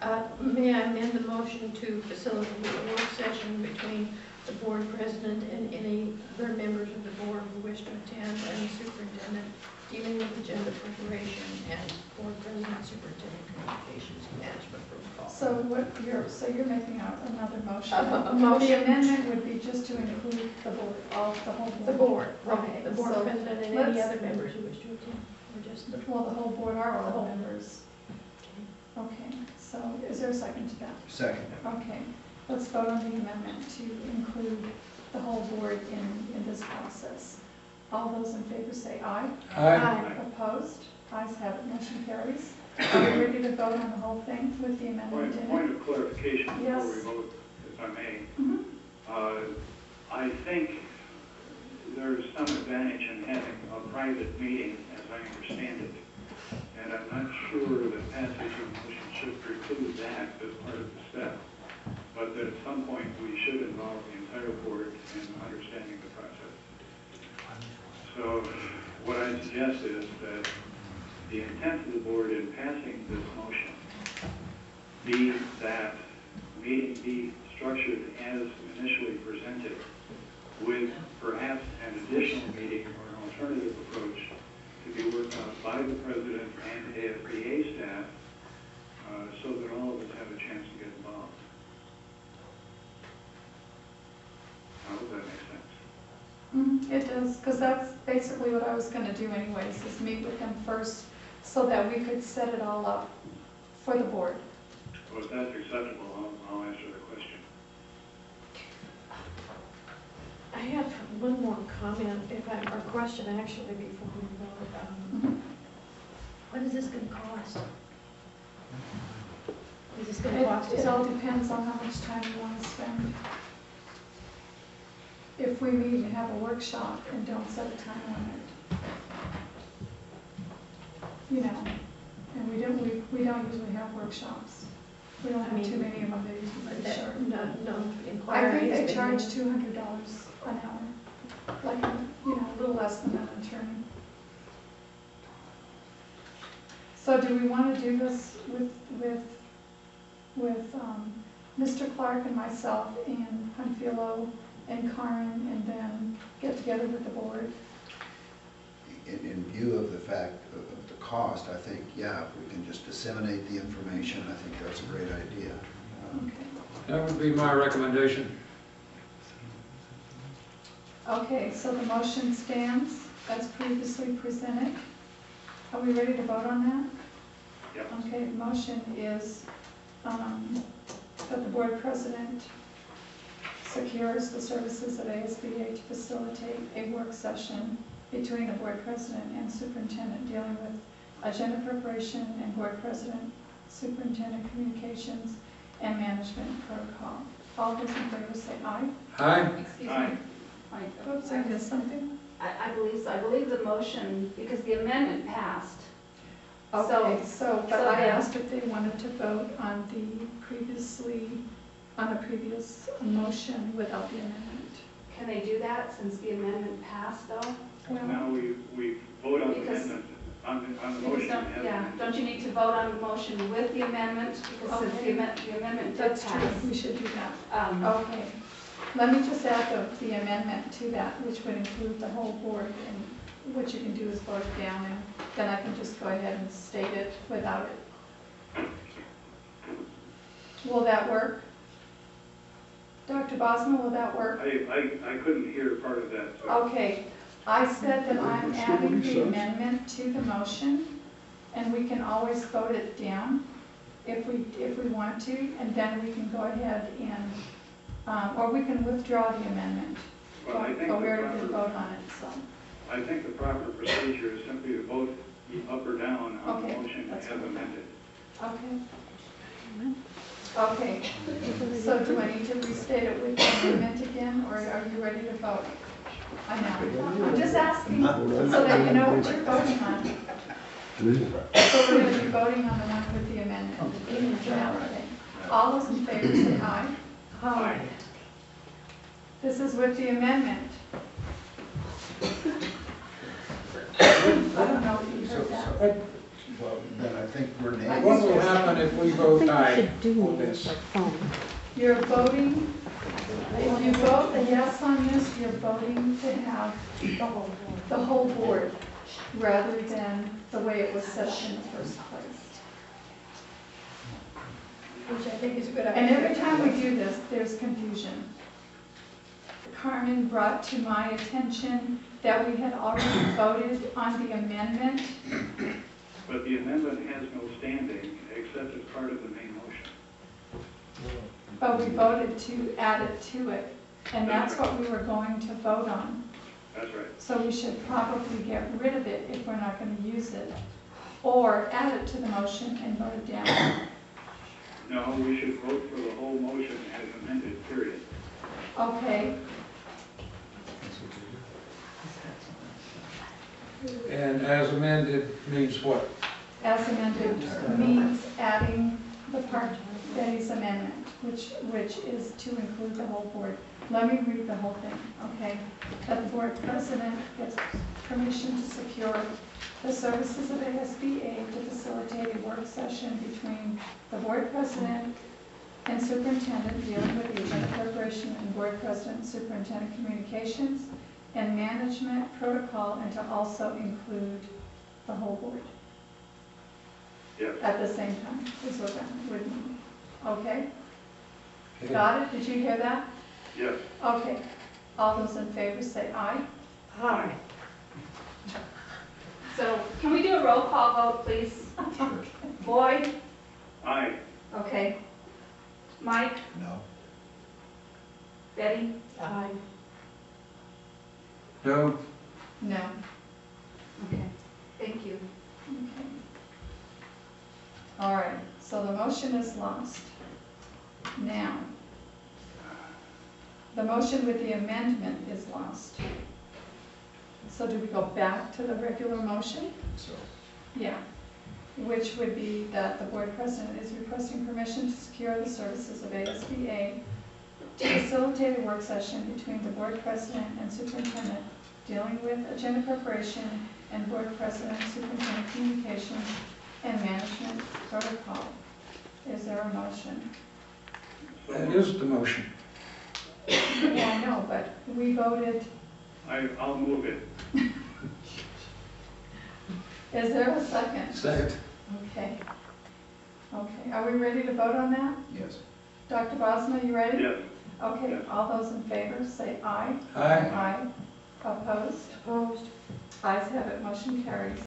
May I amend the motion to facilitate a work session between the board president and any other members of the board who wish to attend, and the superintendent, dealing with agenda preparation and board president, superintendent communications and management protocol. So you're making out another motion. A motion. The amendment would be just to include the board, the whole board. The board, right. Okay, The board so president and any other members who wish to attend. Or just the Well, the whole board are The all whole- members. Okay, so is there a second to that? Second. Okay, let's vote on the amendment to include the whole board in this process. All those in favor say aye. Aye. Opposed? Ayes have it, motion carries. Are we ready to vote on the whole thing with the amendment in it? Point of clarification before Yes. we vote, if I may. Mhm. I think there's some advantage in having a private meeting, as I understand it. And I'm not sure that passage of the motion should preclude that as part of the step. But that at some point we should involve the entire board in understanding the process. So what I suggest is that the intent of the board in passing this motion be that meeting be structured as initially presented, with perhaps an additional meeting or an alternative approach to be worked out by the president and AFBA staff, so that all of us have a chance to get involved. I hope that makes sense. It does, because that's basically what I was going to do anyways, is meet with them first so that we could set it all up for the board. Well, if that's acceptable, I'll answer the question. I have one more comment, or question actually, before we vote. What is this going to cost? Is this going to cost us? It all depends on how much time you want to spend. If we meet and have a workshop and don't set a time limit, you know, and we don't usually have workshops. We don't have too many of them, they're usually pretty short. No I inquiries. think they been charge made. $200 an hour, like, a little less than an attorney. So do we want to do this with Mr. Clark and myself and Panfilo and Karen, and then get together with the board? In view of the fact of the cost, I think, yeah, if we can just disseminate the information, I think that's a great idea. Okay. That would be my recommendation. Okay, so the motion stands as previously presented. Are we ready to vote on that? Yep. Okay, the motion is that the board president secures the services at ASBA to facilitate a work session between the board president and superintendent dealing with agenda preparation and board president, superintendent communications, and management protocol. All those in favor say aye. Aye. Excuse Aye. me. Oops, I missed something. I believe so. I believe the motion, because the amendment passed. Okay, but so I then- asked if they wanted to vote on the previous motion without the amendment. Can they do that since the amendment passed, though? Well, Now we vote on the Because- amendment, on the Because motion. don't, yeah, don't you need to vote on the motion with the amendment? Because since Okay. the amendment did that's true, pass. we should do that. Okay, let me just add the amendment to that, which would include the whole board, and what you can do is vote it down, and then I can just go ahead and state it without it. Will that work? Dr. Bosma, will that work? I couldn't hear part of that. So. Okay, I said that I'm adding the amendment to the motion, and we can always vote it down if we want to, and then we can go ahead and, or we can withdraw the amendment. Well, I think But we the already did proper- vote on it, so. I think the proper procedure is simply to vote up or down on the Okay, motion that's as fine. amended. Okay. Okay, so do I need to restate it with the amendment again, or are you ready to vote? I know, I'm just asking so that you know what you're voting on. So we're going to be voting on the one with the amendment. Okay. All those in favor say aye. Aye. This is with the amendment. I don't know if you heard that. Well, then I think we're nailed. What will happen if we vote aye on this? You're voting, if you vote a yes on this, you're voting to have the whole board rather than the way it was set up in the first place. Which I think is a good idea. And every time we do this, there's confusion. Carmen brought to my attention that we had already voted on the amendment. But the amendment has no standing except as part of the main motion. But we voted to add it to it, and that's what we were going to vote on. That's right. So we should probably get rid of it if we're not going to use it, or add it to the motion and vote it down. No, we should vote for the whole motion as amended, period. Okay, And as amended means what? as amended means adding the part Betty's amendment, which is to include the whole board. Let me read the whole thing, okay? That the board president gets permission to secure the services of ASBA to facilitate a work session between the board president and superintendent dealing with the agenda preparation and board president and superintendent communications and management protocol, and to also include the whole board Yes. at the same time, is what that would mean. Okay? Got it? Did you hear that? Yes. Okay. All those in favor say aye. Aye. So can we do a roll call vote, please? Boyd? Aye. Okay. Mike? No. Betty? Aye. No? No. Okay. Thank you. Okay. All right, so the motion is lost. Now, the motion with the amendment is lost. So do we go back to the regular motion? So, Yeah. Which would be that the board president is requesting permission to secure the services of ASBA to facilitate a work session between the board president and superintendent dealing with agenda preparation and board president and superintendent communications and management protocol. Is there a motion? That is the motion. Yeah, I know, but we voted. I'll move it. Is there a second? Second. Okay. Okay, are we ready to vote on that? yes. Dr. Bosma, you ready? Yes. Okay, Yes. all those in favor say aye. Aye. Aye. Opposed? Opposed? Ayes have it, motion carries.